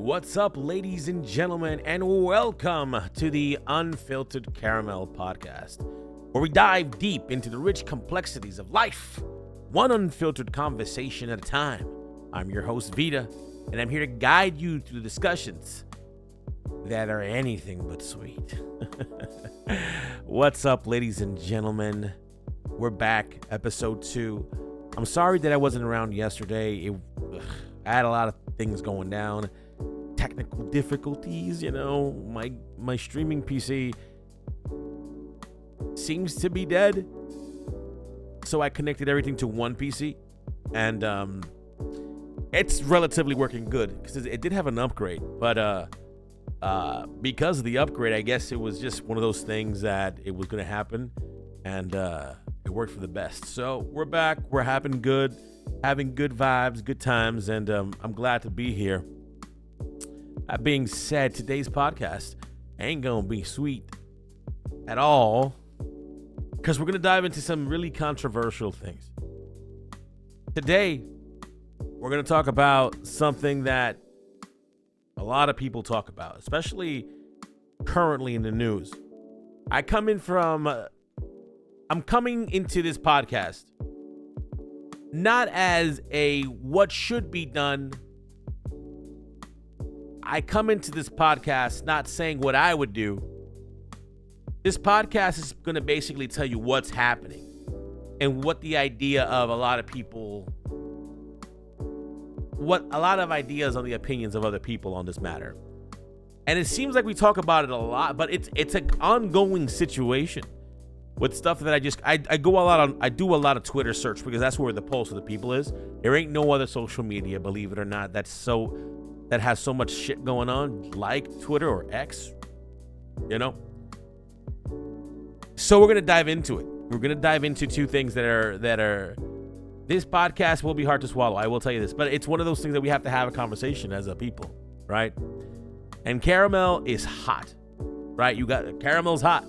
What's up, ladies and gentlemen, and welcome to the Unfiltered Caramel Podcast, where we dive deep into the rich complexities of life, one unfiltered conversation at a time. I'm your host, Vita, and I'm here to guide you through discussions that are anything but sweet. What's up, ladies and gentlemen? We're back, episode 2. I'm sorry that I wasn't around yesterday. I had a lot of things going down. Technical difficulties, my streaming PC seems to be dead. So I connected everything to one PC, and it's relatively working good because it did have an upgrade, but because of the upgrade, I guess it was just one of those things that it was going to happen, and it worked for the best. So we're back. We're having good vibes, good times, and I'm glad to be here. That being said, today's podcast ain't gonna be sweet at all because we're gonna dive into some really controversial things. Today, we're gonna talk about something that a lot of people talk about, especially currently in the news. I'm coming into this podcast not as a what should be done. I come into this podcast not saying what I would do. This podcast is going to basically tell you what's happening and what the idea of a lot of ideas on the opinions of other people on this matter. And it seems like we talk about it a lot, but it's an ongoing situation with stuff that I do a lot of Twitter search because that's where the pulse of the people is. There ain't no other social media, believe it or not, that has so much shit going on like Twitter or X, So we're going to dive into it. We're going to dive into two things that are this podcast will be hard to swallow. I will tell you this, but it's one of those things that we have to have a conversation as a people, right? And caramel is hot, right? Caramel's hot.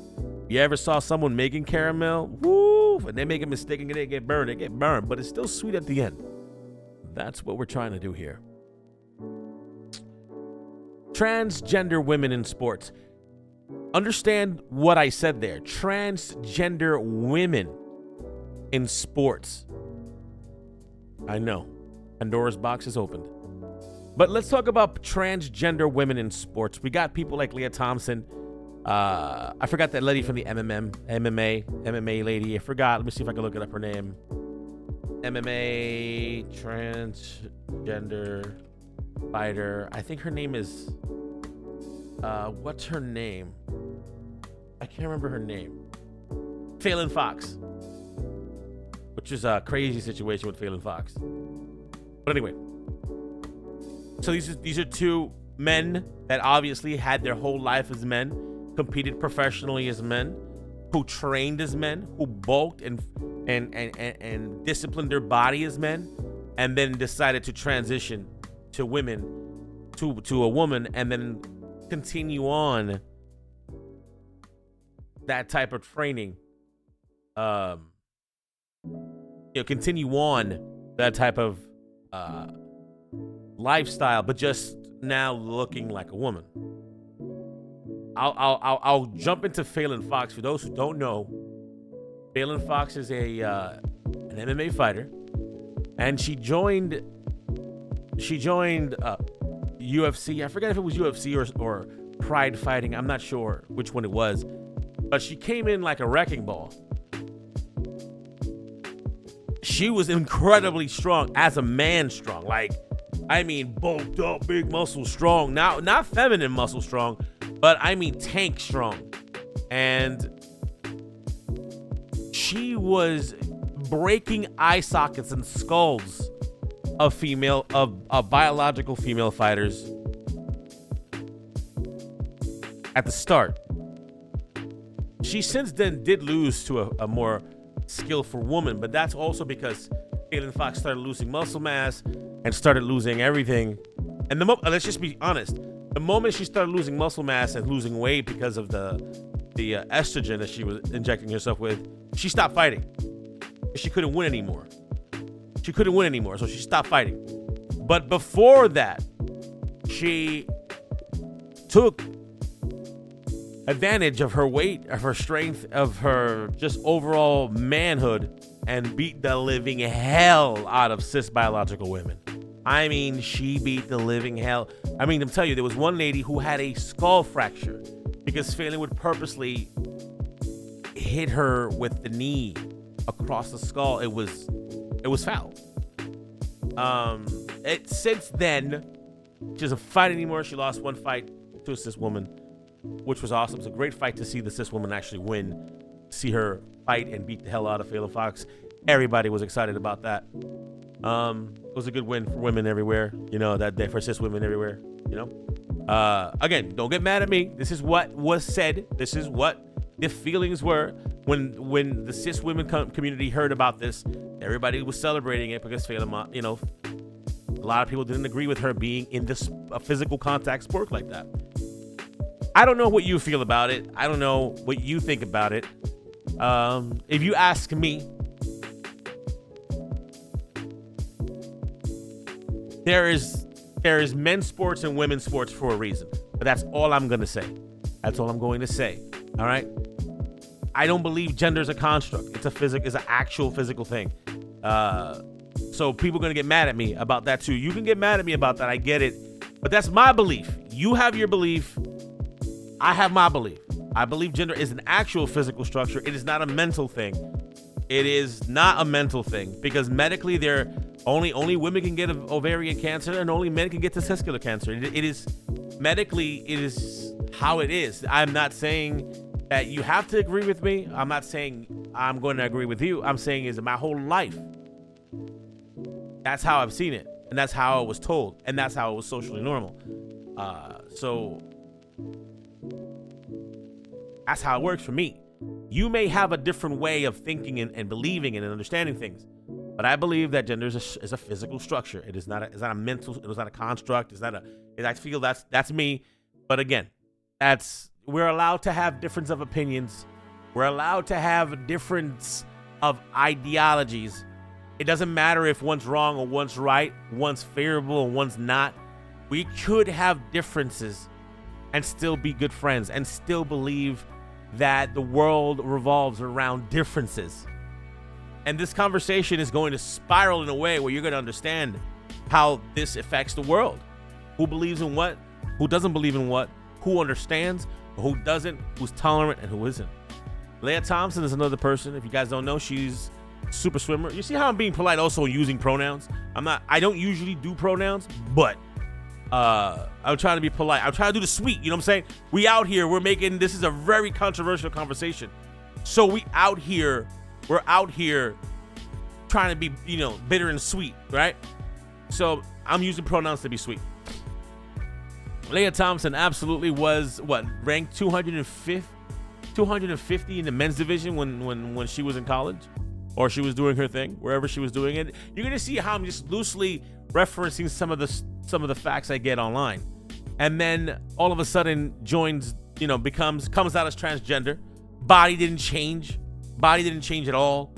You ever saw someone making caramel? Woo! And they make a mistake and they get burned, but it's still sweet at the end. That's what we're trying to do here. Transgender women in sports. Understand what I said there. Transgender women in sports. I know. Pandora's box is opened. But let's talk about transgender women in sports. We got people like Leah Thompson. I forgot that lady from the MMA lady. I forgot. Let me see if I can look it up, her name. MMA transgender fighter. I think her name is what's her name? I can't remember her name. Fallon Fox, which is a crazy situation with Fallon Fox. But anyway, so these are two men that obviously had their whole life as men, competed professionally as men, who trained as men, who bulked and disciplined their body as men, and then decided to transition to women, to a woman, and then continue on that type of training. Continue on that type of lifestyle, but just now looking like a woman. I'll jump into Fallon Fox. For those who don't know, Fallon Fox is an MMA fighter, and she joined UFC. I forget if it was UFC or Pride Fighting. I'm not sure which one it was, but she came in like a wrecking ball. She was incredibly strong as a man strong. Bulked up, big muscle strong. Now, not feminine muscle strong, but tank strong. And she was breaking eye sockets and skulls of biological female fighters at the start. She since then did lose to a more skillful woman, but that's also because Fallon Fox started losing muscle mass and started losing everything. And let's just be honest, the moment she started losing muscle mass and losing weight because of the estrogen that she was injecting herself with, she stopped fighting. She couldn't win anymore. So she stopped fighting. But before that, she took advantage of her weight, of her strength, of her just overall manhood, and beat the living hell out of cis biological women. I mean, she beat the living hell. I mean, I'm telling you, there was one lady who had a skull fracture because Phelan would purposely hit her with the knee across the skull. It was foul. Since then, she doesn't fight anymore. She lost one fight to a cis woman, which was awesome. It's a great fight to see the cis woman actually win, see her fight and beat the hell out of Phelan Fox. Everybody was excited about that. It was a good win for women everywhere, that day, for cis women everywhere, Again, don't get mad at me. This is what was said. This is what the feelings were when the cis women community heard about this. Everybody was celebrating it because Phelan, a lot of people didn't agree with her being in this physical contact sport like that. I don't know what you feel about it. I don't know what you think about it. If you ask me, there is men's sports and women's sports for a reason. But that's all I'm going to say. That's all I'm going to say. All right? I don't believe gender is a construct. It's an actual physical thing. So people are going to get mad at me about that too. You can get mad at me about that. I get it. But that's my belief. You have your belief. I have my belief. I believe gender is an actual physical structure. It is not a mental thing. It is not a mental thing because medically only women can get ovarian cancer and only men can get testicular cancer. It is medically, it is how it is. I'm not saying that you have to agree with me. I'm not saying I'm going to agree with you. I'm saying is my whole life. That's how I've seen it. And that's how it was told. And that's how it was socially normal. So that's how it works for me. You may have a different way of thinking and believing and understanding things. But I believe that gender is a physical structure. It is not a mental. It is not a construct. I feel that's me. But again, we're allowed to have difference of opinions. We're allowed to have a difference of ideologies. It doesn't matter if one's wrong or one's right, one's favorable and one's not. We could have differences and still be good friends and still believe that the world revolves around differences. And this conversation is going to spiral in a way where you're going to understand how this affects the world. Who believes in what? Who doesn't believe in what? Who understands? Who doesn't? Who's tolerant and who isn't? Leah Thompson is another person. If you guys don't know, she's a super swimmer. You see how I'm being polite also using pronouns? I don't usually do pronouns, but I'm trying to be polite. I'm trying to do the sweet, you know what I'm saying? We out here, this is a very controversial conversation. So we're out here trying to be, bitter and sweet, right? So I'm using pronouns to be sweet. Leah Thompson absolutely was, ranked 250 in the men's division when she was in college, or she was doing her thing, wherever she was doing it. You're going to see how I'm just loosely referencing some of the facts I get online. And then all of a sudden comes out as transgender. Body didn't change at all.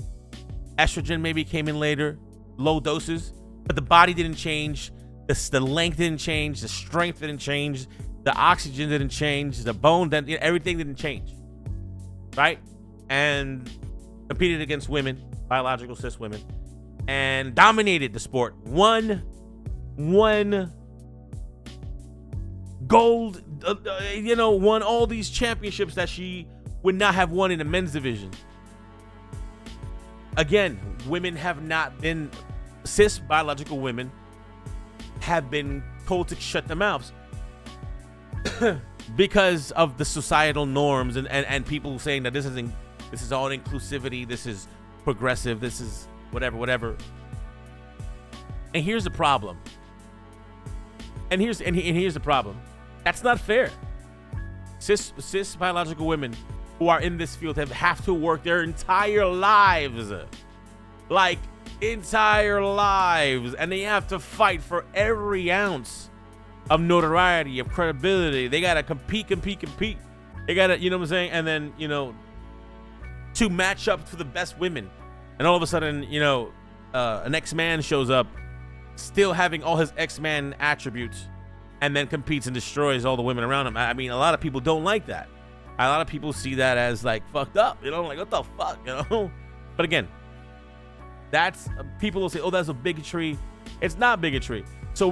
Estrogen maybe came in later, low doses, but the body didn't change. The length didn't change. The strength didn't change. The oxygen didn't change. The bone, everything didn't change, right? And competed against women, biological cis women, and dominated the sport. Won gold, won all these championships that she would not have won in the men's division. Again, cis biological women have been told to shut their mouths because of the societal norms and people saying that this is all inclusivity, this is progressive, this is whatever. And here's the problem. And here's the problem. That's not fair. Cis biological women who are in this field have to work their entire lives. And they have to fight for every ounce of notoriety, of credibility. They gotta compete. They gotta, you know what I'm saying? And then, to match up to the best women. And all of a sudden, an X-Man shows up, still having all his X-Man attributes, and then competes and destroys all the women around him. I mean, a lot of people don't like that. A lot of people see that as like fucked up, you know, like what the fuck, you know? But again, that's people will say, oh, that's a bigotry. It's not bigotry. So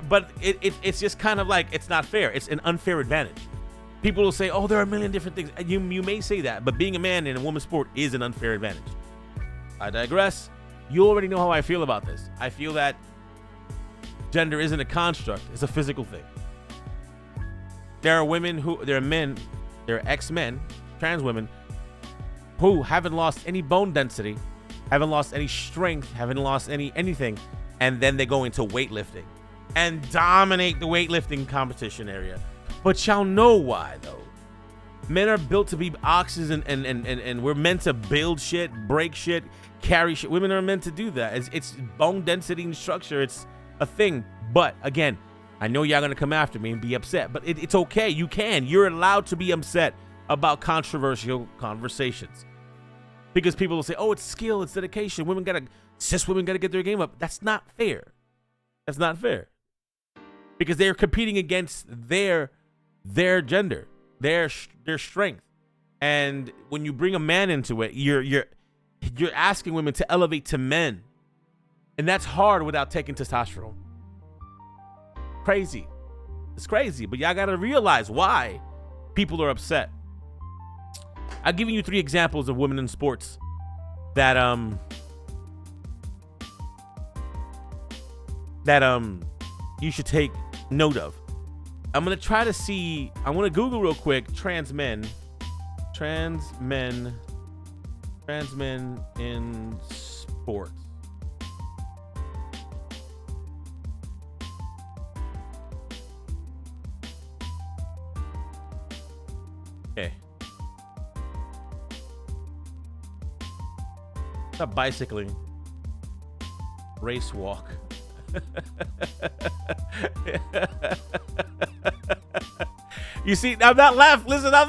but it's just kind of like, it's not fair. It's an unfair advantage. People will say, oh, there are a million different things. You may say that, but being a man in a woman's sport is an unfair advantage. I digress. You already know how I feel about this. I feel that gender isn't a construct. It's a physical thing. There are men, there are ex-men, trans women, who haven't lost any bone density, haven't lost any strength, haven't lost anything, and then they go into weightlifting and dominate the weightlifting competition area. But y'all know why, though. Men are built to be oxes, and we're meant to build shit, break shit, carry shit. Women are meant to do that. It's bone density and structure. It's a thing. But again, I know y'all gonna come after me and be upset, but it's okay. You're allowed to be upset about controversial conversations, because people will say, oh, it's skill, it's dedication. Cis women gotta get their game up. That's not fair. That's not fair, because they're competing against their gender, their strength. And when you bring a man into it, you're asking women to elevate to men, and that's hard without taking testosterone. Crazy. It's crazy, but y'all gotta realize why people are upset. I've given you 3 examples of women in sports that you should take note of. I'm gonna try to see. I want to Google real quick. Trans men in sports. Okay. Not bicycling. Race walk. You see, I'm not laughing. Listen, I'm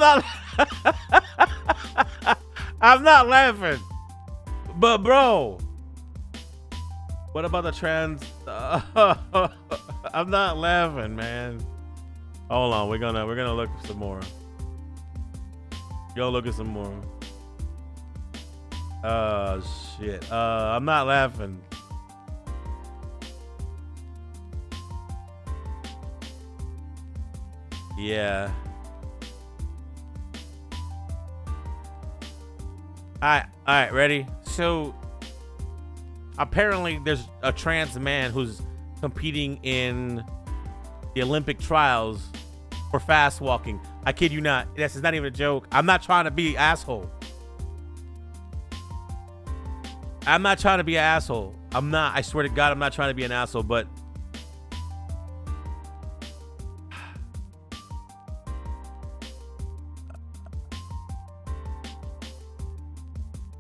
not laughing. But bro, what about the trans? I'm not laughing, man. Hold on, we're gonna look for some more. Go look at some more. Oh shit. I'm not laughing. Yeah. All right, ready? So apparently there's a trans man who's competing in the Olympic trials for fast walking. I kid you not. This is not even a joke. I'm not trying to be an asshole. I'm not trying to be an asshole. I'm not. I swear to God, I'm not trying to be an asshole, but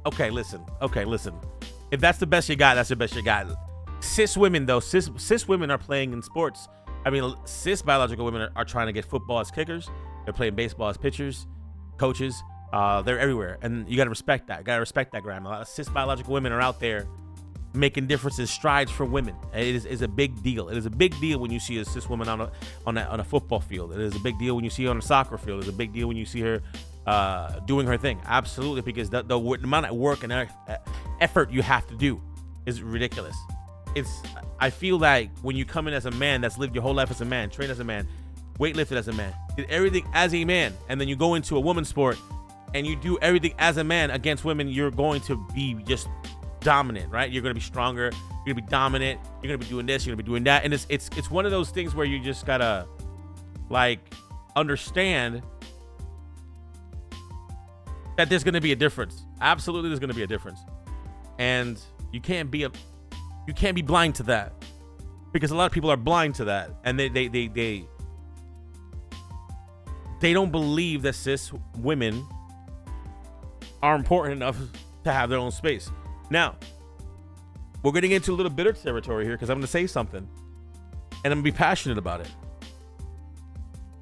Okay, listen. If that's the best you got, that's the best you got. Cis women, though, cis women are playing in sports. I mean, cis biological women are trying to get football as kickers. They're playing baseball as pitchers, coaches. They're everywhere, and you gotta respect that. Grind. A lot of cis biological women are out there making differences, strides for women. It is a big deal. It is a big deal when you see a cis woman on a football field. It is a big deal when you see her on a soccer field. It's a big deal when you see her doing her thing. Absolutely, because the amount of work and effort you have to do is ridiculous. I feel like when you come in as a man that's lived your whole life as a man, trained as a man, weightlifted as a man, did everything as a man, and then you go into a woman's sport and you do everything as a man against women, you're going to be just dominant, right? You're going to be stronger. You're going to be dominant. You're going to be doing this. You're going to be doing that. And it's one of those things where you just gotta like understand that there's going to be a difference. Absolutely, there's going to be a difference, and you can't be blind to that, because a lot of people are blind to that, and they don't believe that cis women are important enough to have their own space. Now, we're getting into a little bitter territory here, because I'm going to say something, and I'm going to be passionate about it.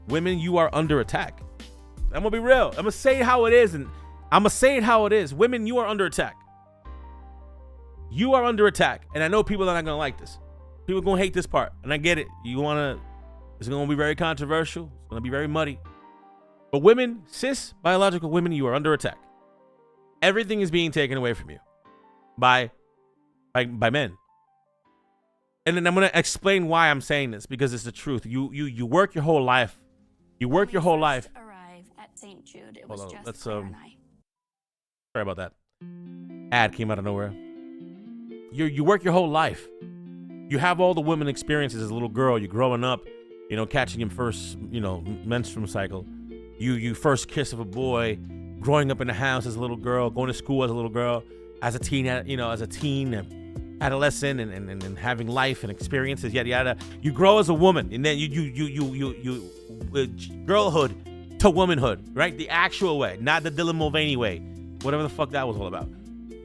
Women, you are under attack. I'm going to be real. I'm going to say it how it is, and I'm going to say it how it is. Women, you are under attack. You are under attack. And I know people are not going to like this. People are going to hate this part. And I get it. You want to It's going to be very controversial. It's going to be very muddy. But women, cis biological women, you are under attack. Everything is being taken away from you by men. And then I'm going to explain why I'm saying this, because it's the truth. You work your whole life. You work your whole life. Arrive at St. Jude. It Hold was on, just let's Claire and I. sorry about that. Ad came out of nowhere. You work your whole life. You have all the women experiences as a little girl. You're growing up, catching your first, menstrual cycle. You first kiss of a boy, growing up in the house as a little girl, going to school as a little girl, as a teen, adolescent, and having life and experiences, yada yada. You grow as a woman, and then you girlhood to womanhood, right? The actual way, not the Dylan Mulvaney way, whatever the fuck that was all about.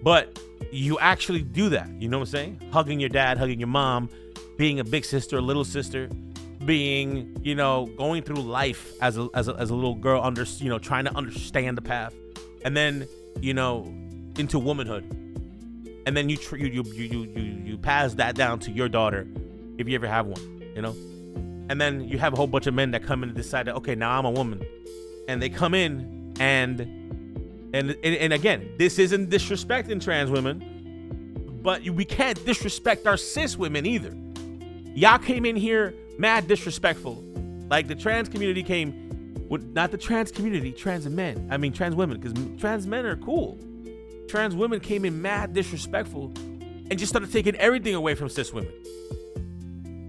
But you actually do that. You know what I'm saying? Hugging your dad, hugging your mom, being a big sister, a little sister, being, going through life as a little girl, trying to understand the path, and then, into womanhood, and then you pass that down to your daughter, if you ever have one, and then you have a whole bunch of men that come in and decide that, okay, now I'm a woman, and they come in and again, this isn't disrespecting trans women, but we can't disrespect our cis women either. Y'all came in here mad disrespectful. Like the trans community came with, not the trans community, trans men. I mean trans women, because trans men are cool. Trans women came in mad disrespectful and just started taking everything away from cis women.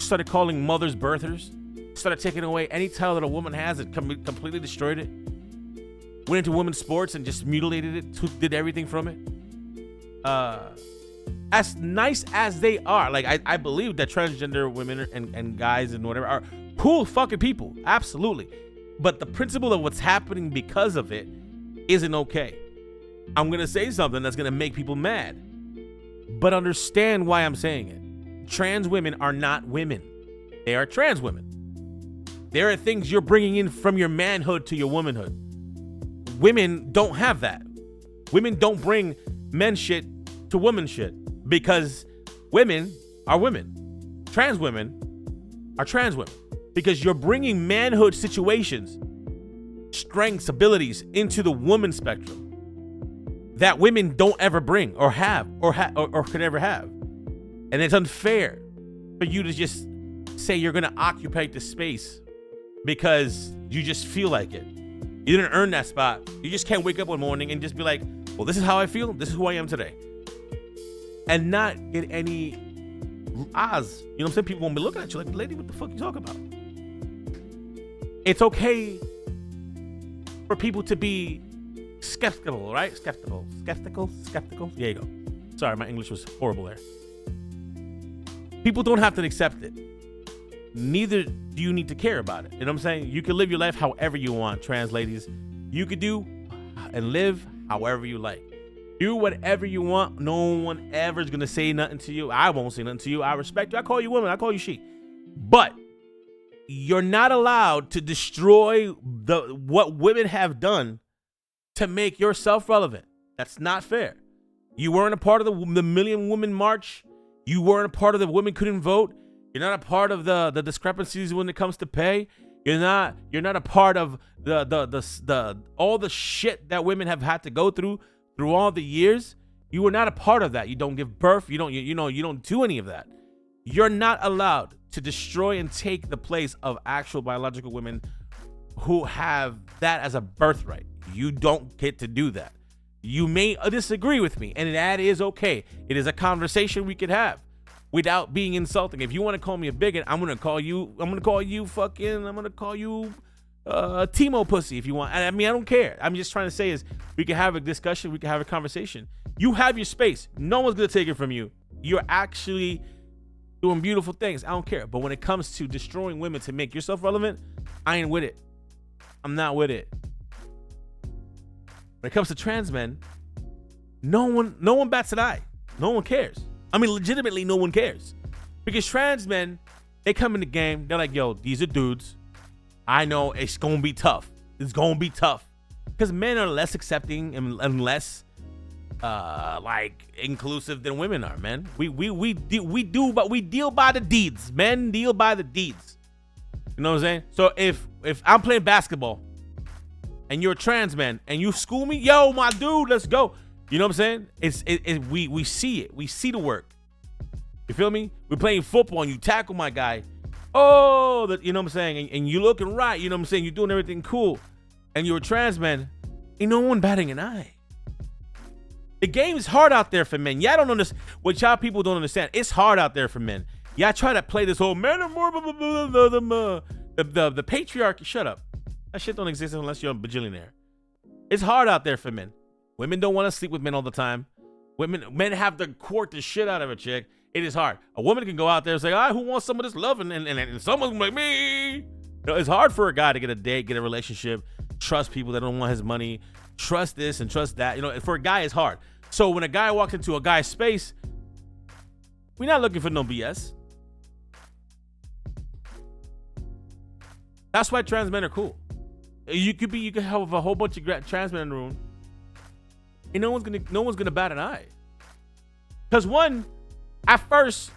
Started calling mothers birthers. Started taking away any title that a woman has and completely destroyed it. Went into women's sports and just mutilated it, did everything from it. As nice as they are, like I believe that transgender women and guys and whatever are cool fucking people, absolutely. But the principle of what's happening because of it isn't okay. I'm gonna say something that's gonna make people mad, but understand why I'm saying it. Trans women are not women; they are trans women. There are things you're bringing in from your manhood to your womanhood. Women don't have that. Women don't bring men shit to woman shit, because women are women. Trans women are trans women, because you're bringing manhood situations, strengths, abilities into the woman spectrum that women don't ever bring or have or could ever have. And it's unfair for you to just say you're going to occupy the space because you just feel like it. You didn't earn that spot. You just can't wake up one morning and just be like, well, this is how I feel. This is who I am today. And not get any odds. You know what I'm saying? People won't be looking at you like, lady, what the fuck you talking about? It's okay for people to be skeptical, right? Skeptical. There you go. Sorry, my English was horrible there. People don't have to accept it. Neither do you need to care about it. You know what I'm saying? You can live your life however you want, trans ladies. You could do and live however you like. Do whatever you want. No one ever is going to say nothing to you. I won't say nothing to you. I respect you. I call you woman. I call you she. But you're not allowed to destroy what women have done to make yourself relevant. That's not fair. You weren't a part of the Million Women March. You weren't a part of the women couldn't vote. You're not a part of the discrepancies when it comes to pay. You're not a part of the all the shit that women have had to go through all the years. You were not a part of that. You don't give birth. You don't do any of that. You're not allowed to destroy and take the place of actual biological women who have that as a birthright. You don't get to do that. You may disagree with me, and that is okay. It is a conversation we could have without being insulting. If you want to call me a bigot, I'm gonna call you Timo pussy if you want. I mean, I don't care. I'm just trying to say is we can have a discussion, we can have a conversation. You have your space. No one's gonna take it from you. You're actually doing beautiful things. I don't care. But when it comes to destroying women to make yourself relevant, I ain't with it. I'm not with it. When it comes to trans men, no one bats an eye. No one cares. I mean, legitimately, no one cares. Because trans men, they come in the game, they're like, yo, these are dudes. I know it's going to be tough. It's going to be tough. Because men are less accepting and less, inclusive than women are, man. We deal by the deeds. Men deal by the deeds. You know what You know what I'm saying? So if I'm playing basketball and you're a trans man and you school me, yo, my dude, let's go. You know what I'm saying? We see it. We see the work. You feel me? We're playing football and you tackle my guy. Oh, you know what I'm saying? And you looking right. You know what I'm saying? You're doing everything cool. And you're a trans man. Ain't no one batting an eye. The game is hard out there for men. Y'all don't understand. What y'all people don't understand. It's hard out there for men. Y'all try to play this whole man are more the patriarchy. Shut up. That shit don't exist unless you're a bajillionaire. It's hard out there for men. Women don't want to sleep with men all the time. Men have to court the shit out of a chick. It is hard. A woman can go out there and say, who wants some of this love? And someone's like me. You know, it's hard for a guy to get a date, get a relationship, trust people that don't want his money, trust this and trust that. You know, for a guy, it's hard. So when a guy walks into a guy's space, we're not looking for no BS. That's why trans men are cool. You could have a whole bunch of trans men in the room, and no one's gonna bat an eye. Because one, at first,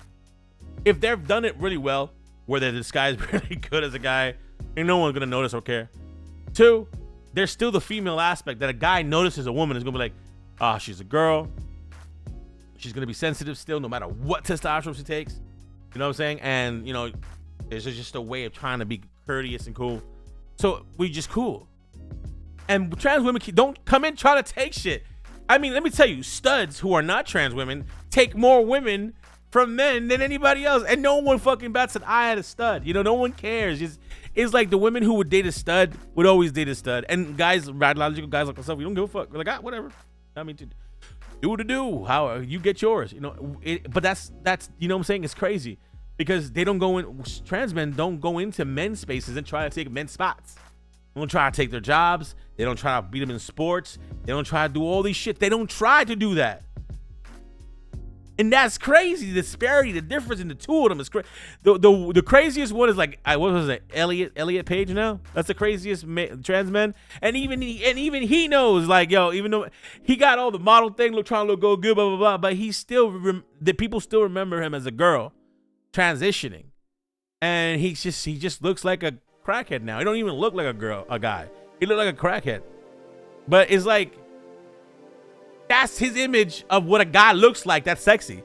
if they've done it really well, where they're disguised really good as a guy, and no one's gonna notice or care. Two, there's still the female aspect that a guy notices a woman is gonna be like, she's a girl. She's gonna be sensitive still, no matter what testosterone she takes. You know what I'm saying? And you know, it's just a way of trying to be courteous and cool. So we just cool. And trans women don't come in trying to take shit. I mean, let me tell you, studs who are not trans women take more women from men than anybody else, and no one fucking bats an eye at a stud. You know, no one cares. It's like the women who would date a stud would always date a stud, and guys, logical guys like myself, we don't give a fuck. We're like, whatever. I mean, do what to do. How you get yours, you know. But that's you know what I'm saying. It's crazy because they don't go in. Trans men don't go into men's spaces and try to take men's spots. They don't try to take their jobs. They don't try to beat them in sports. They don't try to do all these shit. They don't try to do that. And that's crazy. The disparity, the difference in the two of them is crazy. The craziest one is like, what was it? Elliot Page now? That's the craziest trans man. And even he knows, like, yo, even though he got all the model thing, trying to look good, blah, blah, blah, but he still, the people still remember him as a girl transitioning. And he just looks like a crackhead now. He don't even look like a guy. He look like a crackhead. But it's like, that's his image of what a guy looks like. That's sexy.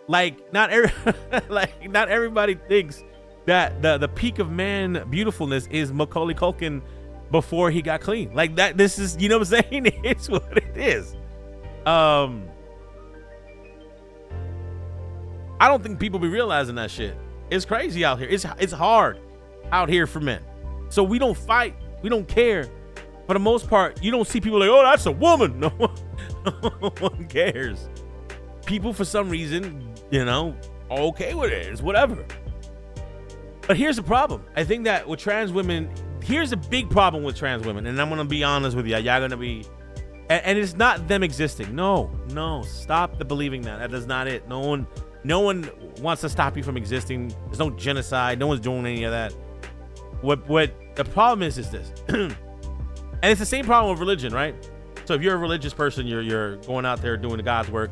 Like not everybody thinks that the peak of man beautifulness is Macaulay Culkin before he got clean. Like that. This is, you know what I'm saying? It's what it is. I don't think people be realizing that shit. It's crazy out here. It's hard out here for men. So we don't fight. We don't care. For the most part, you don't see people like, oh, that's a woman. No one cares. People, for some reason, you know, are okay with it. It's whatever. But here's the problem. I think that with trans women, here's a big problem with trans women. And I'm going to be honest with you. Y'all going to be, and it's not them existing. No, stop the believing that. That is not it. No one wants to stop you from existing. There's no genocide. No one's doing any of that. What the problem is this. And it's the same problem with religion, right? So if you're a religious person, you're going out there doing the God's work,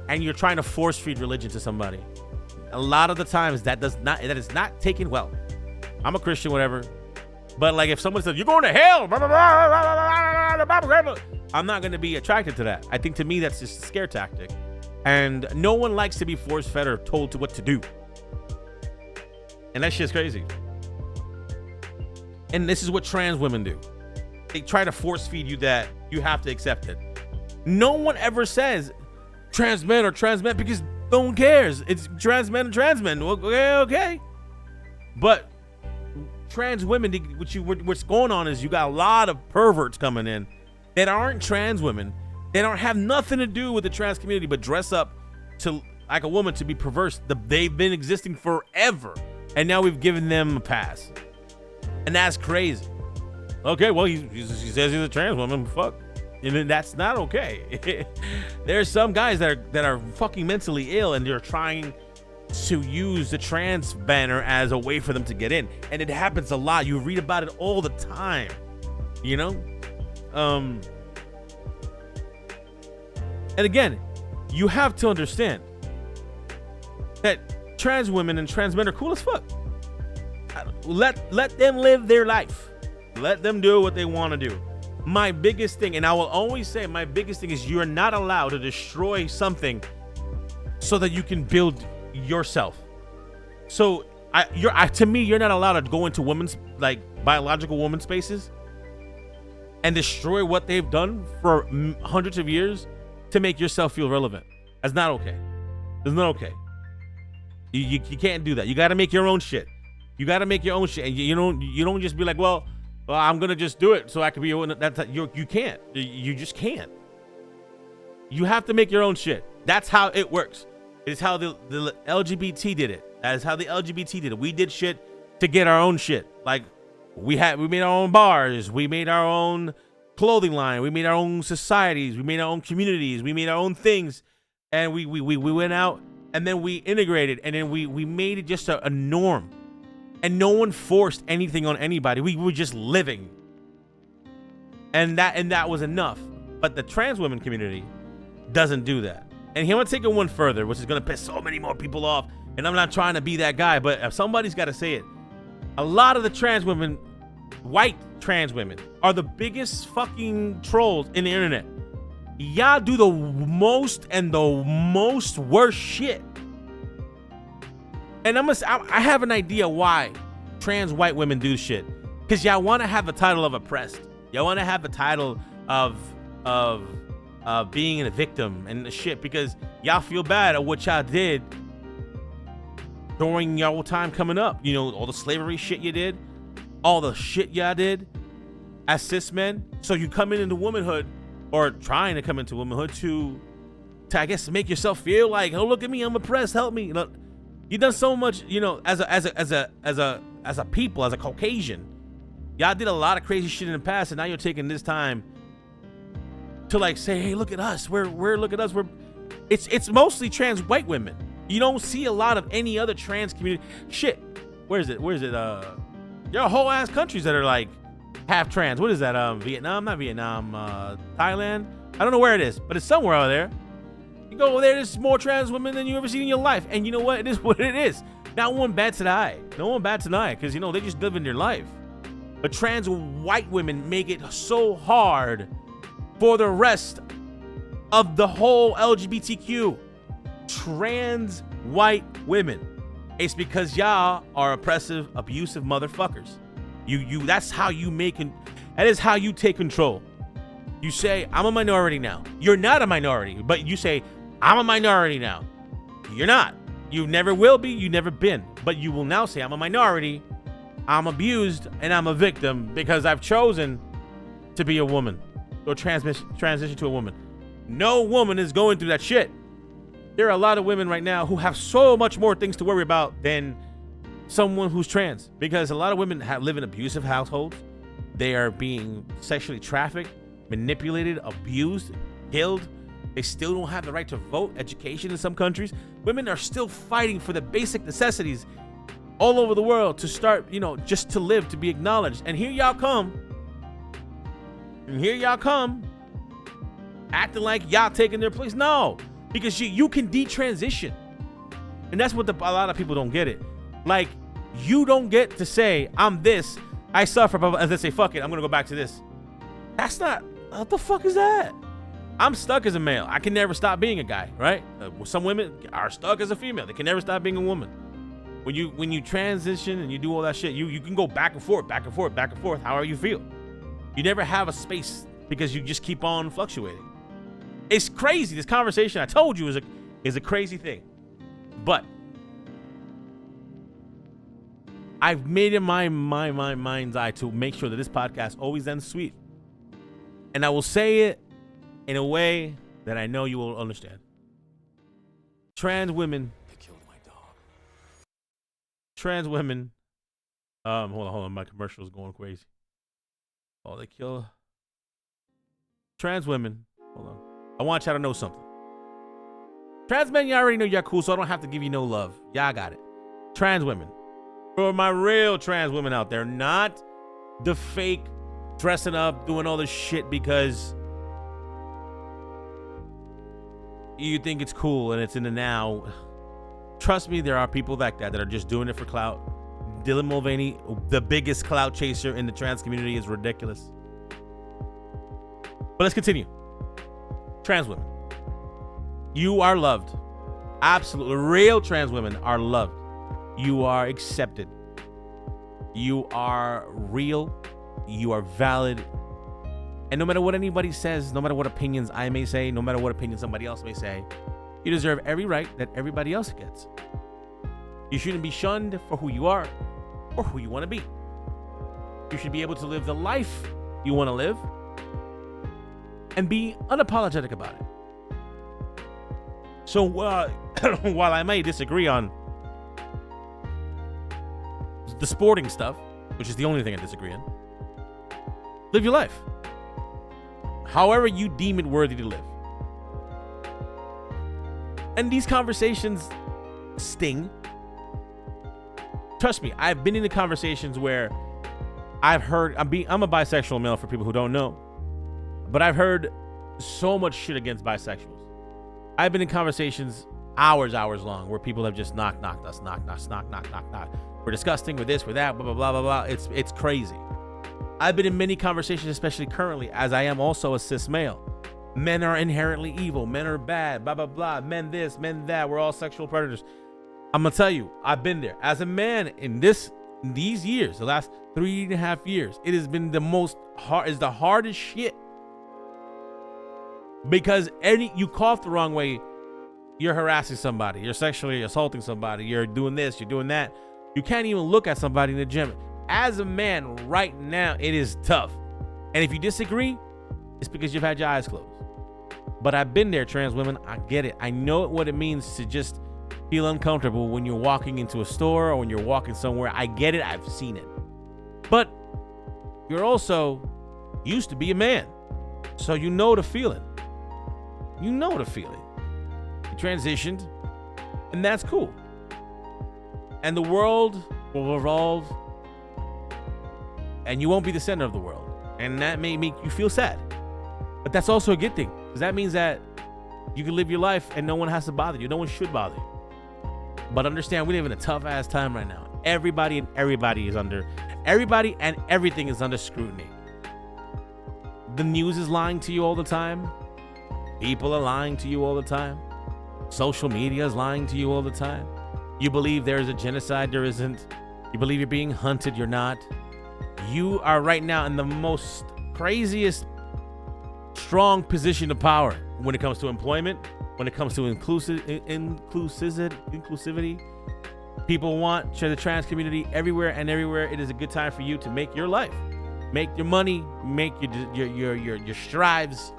and you're trying to force feed religion to somebody. A lot of the times that is not taken well. I'm a Christian, whatever, but like if someone says you're going to hell, I'm not going to be attracted to that. I think to me that's just a scare tactic, and no one likes to be force fed or told to what to do. And that shit's crazy. And this is what trans women do. They try to force feed you that you have to accept it. No one ever says trans men or trans men because no one cares. It's trans men and trans men. Okay. But trans women, what's going on is you got a lot of perverts coming in that aren't trans women. They don't have nothing to do with the trans community, but dress up to like a woman to be perverse. They've been existing forever, and now we've given them a pass, and that's crazy. Okay, well, he says he's a trans woman. Fuck. And then that's not okay. There's some guys that are fucking mentally ill, and they're trying to use the trans banner as a way for them to get in. And it happens a lot. You read about it all the time, you know? And again, you have to understand that trans women and trans men are cool as fuck. let them live their life. Let them do what they want to do. My biggest thing, and I will always say, my biggest thing is you're not allowed to destroy something so that you can build yourself. So to me, you're not allowed to go into women's, like, biological woman spaces and destroy what they've done for hundreds of years to make yourself feel relevant. That's not okay. It's not okay. You can't do that. You got to make your own shit. You got to make your own shit, and you don't just be like, well, I'm gonna just do it so I can be. You can't. You just can't. You have to make your own shit. That's how it works. It's how the LGBT did it. That is how the LGBT did it. We did shit to get our own shit. Like we made our own bars. We made our own clothing line. We made our own societies. We made our own communities. We made our own things, and we went out and then we integrated, and then we made it just a norm. And no one forced anything on anybody. We were just living. And that was enough. But the trans women community doesn't do that. And here I'm going to take it one further, which is going to piss so many more people off. And I'm not trying to be that guy, but if somebody's got to say it. A lot of the trans women, white trans women, are the biggest fucking trolls in the internet. Y'all do the most worst shit. And I have an idea why trans white women do shit. Because y'all want to have the title of oppressed. Y'all want to have the title of being a victim and the shit. Because y'all feel bad at what y'all did during y'all time coming up. You know, all the slavery shit you did. All the shit y'all did as cis men. So you come into womanhood, or trying to come into womanhood to I guess make yourself feel like, oh, look at me, I'm oppressed, help me. Look, you done so much, you know, as a people, as a Caucasian. Y'all did a lot of crazy shit in the past, and now you're taking this time to like say, hey, look at us. Look at us. It's mostly trans white women. You don't see a lot of any other trans community. Shit. Where is it? There are whole ass countries that are like half trans. What is that? Vietnam? Not Vietnam. Thailand? I don't know where it is, but it's somewhere out there. You go over there, there's more trans women than you ever seen in your life. And you know what? It is what it is. Not one bats an eye. No one bats an eye, because, you know, they just live in their life. But trans white women make it so hard for the rest of the whole LGBTQ. Trans white women. It's because y'all are oppressive, abusive motherfuckers. That's how you that is how you take control. You say, I'm a minority now. You're not a minority, but you say, I'm a minority now. You're not. You never will be. You never been. But you will now say, I'm a minority. I'm abused, and I'm a victim because I've chosen to be a woman or transition to a woman. No woman is going through that shit. There are a lot of women right now who have so much more things to worry about than someone who's trans, because a lot of women live in abusive households. They are being sexually trafficked, manipulated, abused, killed. They still don't have the right to vote, education in some countries. Women are still fighting for the basic necessities all over the world to start, you know, just to live, to be acknowledged. And here y'all come. Acting like y'all taking their place. No, because you can detransition. And that's what a lot of people don't get it. Like, you don't get to say, I'm this, I suffer, and then say, fuck it, I'm gonna go back to this. That's not, what the fuck is that? I'm stuck as a male. I can never stop being a guy, right? Some women are stuck as a female. They can never stop being a woman. When you transition and you do all that shit, you can go back and forth, however you feel. You never have a space because you just keep on fluctuating. It's crazy. This conversation, I told you, is a crazy thing. But I've made it my mind's eye to make sure that this podcast always ends sweet. And I will say it in a way that I know you will understand. Trans women. They killed my dog. Trans women. Hold on. My commercial is going crazy. Oh, they kill trans women. Hold on. I want y'all to know something. Trans men, y'all already know y'all cool, so I don't have to give you no love. Y'all got it. Trans women. For my real trans women out there, not the fake dressing up, doing all this shit because you think it's cool and it's in the now. Trust me, there are people like that are just doing it for clout. Dylan Mulvaney, the biggest clout chaser in the trans community, is ridiculous. But let's continue. Trans women, you are loved. Absolutely. Real trans women are loved. You are accepted. You are real. You are valid. And no matter what anybody says, no matter what opinions I may say, no matter what opinion somebody else may say, you deserve every right that everybody else gets. You shouldn't be shunned for who you are or who you want to be. You should be able to live the life you want to live and be unapologetic about it. So while I may disagree on the sporting stuff, which is the only thing I disagree in, live your life however you deem it worthy to live. And these conversations sting. Trust me, I've been in the conversations where I've heard, I'm a bisexual male for people who don't know, but I've heard so much shit against bisexuals. I've been in conversations hours long where people have just knocked us. We're disgusting, we're this, we're that, blah, blah, blah, blah, blah. It's crazy. I've been in many conversations, especially currently, as I am also a cis male. Men are inherently evil. Men are bad, blah, blah, blah. Men this, men that. We're all sexual predators. I'm going to tell you, I've been there. As a man in these years, the last 3.5 years, it has been the hardest shit. Because you cough the wrong way, you're harassing somebody, you're sexually assaulting somebody, you're doing this, you're doing that. You can't even look at somebody in the gym. As a man right now, it is tough. And if you disagree, it's because you've had your eyes closed. But I've been there, trans women. I get it. I know what it means to just feel uncomfortable when you're walking into a store or when you're walking somewhere. I get it. I've seen it. But you're also used to be a man. So you know the feeling. You know the feeling. You transitioned, and that's cool. And the world will revolve, and you won't be the center of the world. And that may make you feel sad. But that's also a good thing, because that means that you can live your life and no one has to bother you. No one should bother you. But understand, we live in a tough ass time right now. Everybody and everything is under scrutiny. The news is lying to you all the time. People are lying to you all the time. Social media is lying to you all the time. You believe there is a genocide, there isn't. You believe you're being hunted, you're not. You are right now in the most craziest, strong position of power when it comes to employment, when it comes to inclusivity. People want the trans community everywhere and everywhere. It is a good time for you to make your life, make your money, make your strives.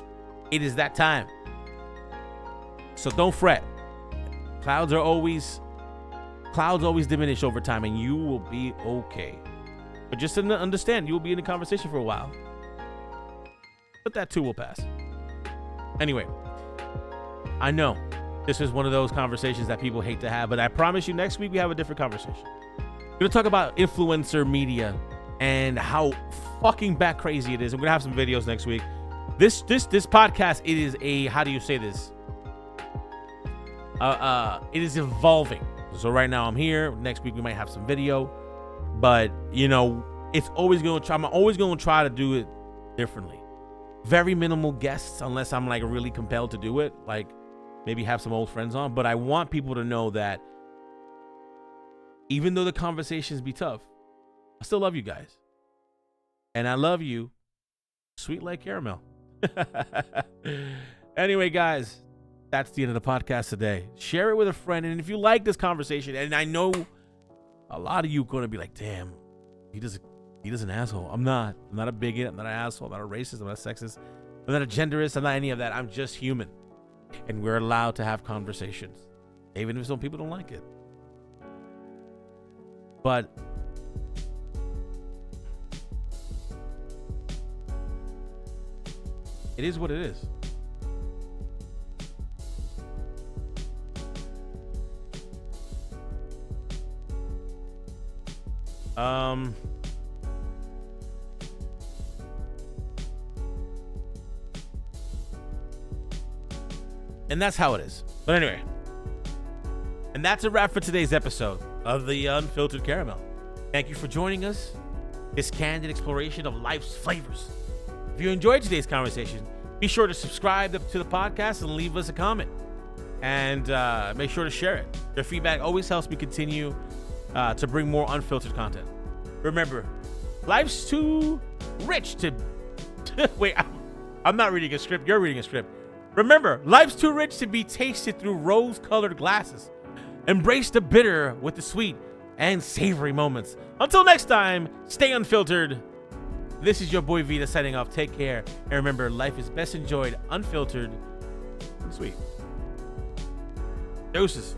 It is that time. So don't fret. Clouds always diminish over time, and you will be okay. But just to understand, you will be in the conversation for a while. But that too will pass. Anyway, I know this is one of those conversations that people hate to have, but I promise you next week we have a different conversation. We're going to talk about influencer media and how fucking bat crazy it is. I'm going to have some videos next week. This podcast, it is a, how do you say this? It is evolving. So right now I'm here. Next week we might have some video, but you know, I'm always going to try to do it differently. Very minimal guests, unless I'm like really compelled to do it, like maybe have some old friends on. But I want people to know that even though the conversations be tough, I still love you guys. And I love you sweet like caramel. Anyway, guys, that's the end of the podcast today. Share it with a friend. And if you like this conversation, and I know a lot of you are going to be like, damn, he's an asshole. I'm not a bigot. I'm not an asshole. I'm not a racist. I'm not a sexist. I'm not a genderist. I'm not any of that. I'm just human. And we're allowed to have conversations, even if some people don't like it. But it is what it is. And that's how it is. But anyway, and that's a wrap for today's episode of the Unfiltered Caramel. Thank you for joining us. This candid exploration of life's flavors. If you enjoyed today's conversation, be sure to subscribe to the podcast and leave us a comment. And make sure to share it. Your feedback always helps me continue to bring more unfiltered content. Remember, life's too rich to... Wait, I'm not reading a script. You're reading a script. Remember, life's too rich to be tasted through rose-colored glasses. Embrace the bitter with the sweet and savory moments. Until next time, stay unfiltered. This is your boy Vita signing off. Take care. And remember, life is best enjoyed unfiltered and sweet. Deuces.